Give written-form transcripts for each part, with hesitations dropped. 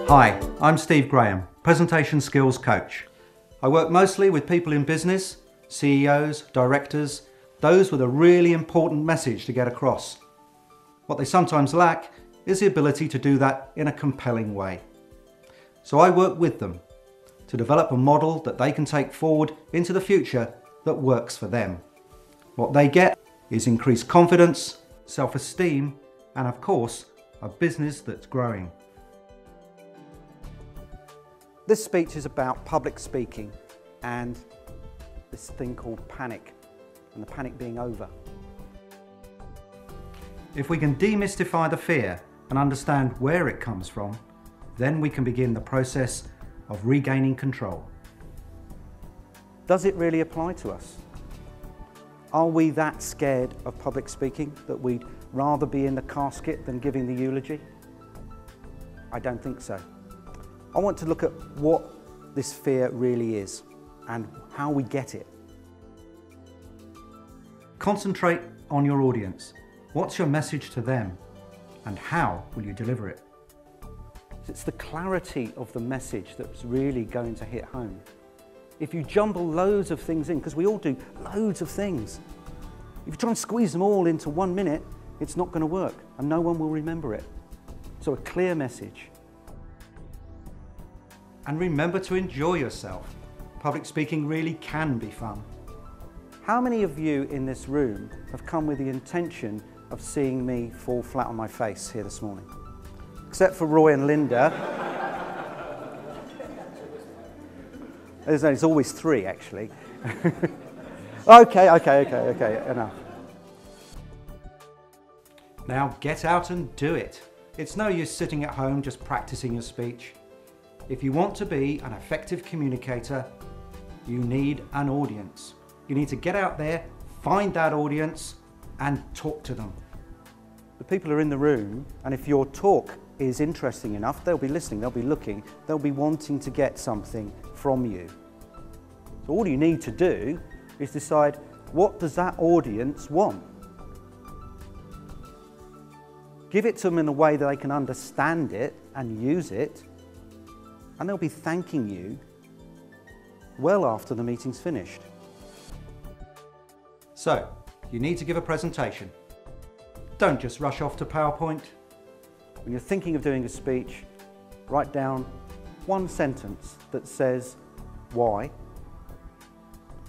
Hi, I'm Steve Graham, Presentation Skills Coach. I work mostly with people in business, CEOs, directors, those with a really important message to get across. What they sometimes lack is the ability to do that in a compelling way. So I work with them to develop a model that they can take forward into the future that works for them. What they get is increased confidence, self-esteem, and of course, a business that's growing. This speech is about public speaking and this thing called panic, and the panic being over. If we can demystify the fear and understand where it comes from, then we can begin the process of regaining control. Does it really apply to us? Are we that scared of public speaking that we'd rather be in the casket than giving the eulogy? I don't think so. I want to look at what this fear really is and how we get it. Concentrate on your audience. What's your message to them and how will you deliver it? It's the clarity of the message that's really going to hit home. If you jumble loads of things in, because we all do loads of things, if you try and squeeze them all into 1 minute, it's not going to work and no one will remember it. So a clear message. And remember to enjoy yourself. Public speaking really can be fun. How many of you in this room have come with the intention of seeing me fall flat on my face here this morning? Except for Roy and Linda. There's always 3 actually. Okay, enough. Now get out and do it. It's no use sitting at home just practicing your speech. If you want to be an effective communicator, you need an audience. You need to get out there, find that audience, and talk to them. The people are in the room, and if your talk is interesting enough, they'll be listening, they'll be looking, they'll be wanting to get something from you. So all you need to do is decide, what does that audience want? Give it to them in a way that they can understand it and use it, and they'll be thanking you well after the meeting's finished. So, you need to give a presentation. Don't just rush off to PowerPoint. When you're thinking of doing a speech, write down 1 sentence that says, why?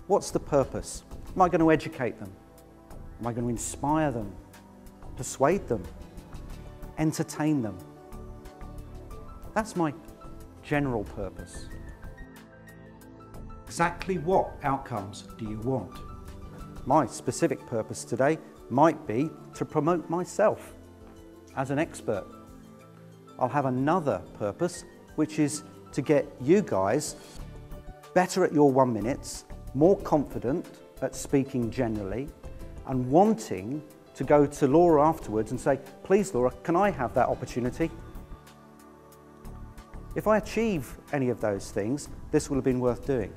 What's the purpose? Am I going to educate them? Am I going to inspire them? Persuade them? Entertain them? That's my general purpose. Exactly what outcomes do you want? My specific purpose today might be to promote myself as an expert. I'll have another purpose, which is to get you guys better at your 1 minutes, more confident at speaking generally, and wanting to go to Laura afterwards and say, please Laura, can I have that opportunity? If I achieve any of those things, this will have been worth doing,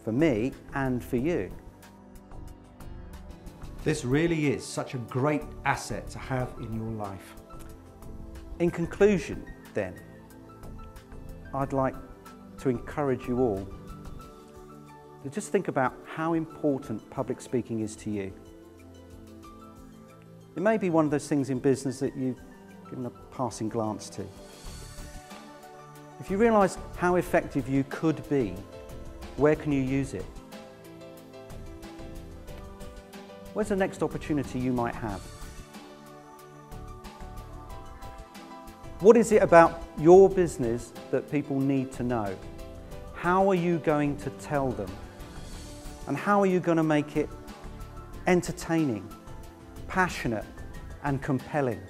for me and for you. This really is such a great asset to have in your life. In conclusion, then, I'd like to encourage you all to just think about how important public speaking is to you. It may be one of those things in business that you've given a passing glance to. If you realise how effective you could be, where can you use it? Where's the next opportunity you might have? What is it about your business that people need to know? How are you going to tell them? And how are you going to make it entertaining, passionate, and compelling?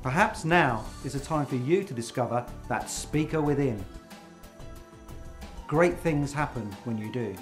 Perhaps now is a time for you to discover that speaker within. Great things happen when you do.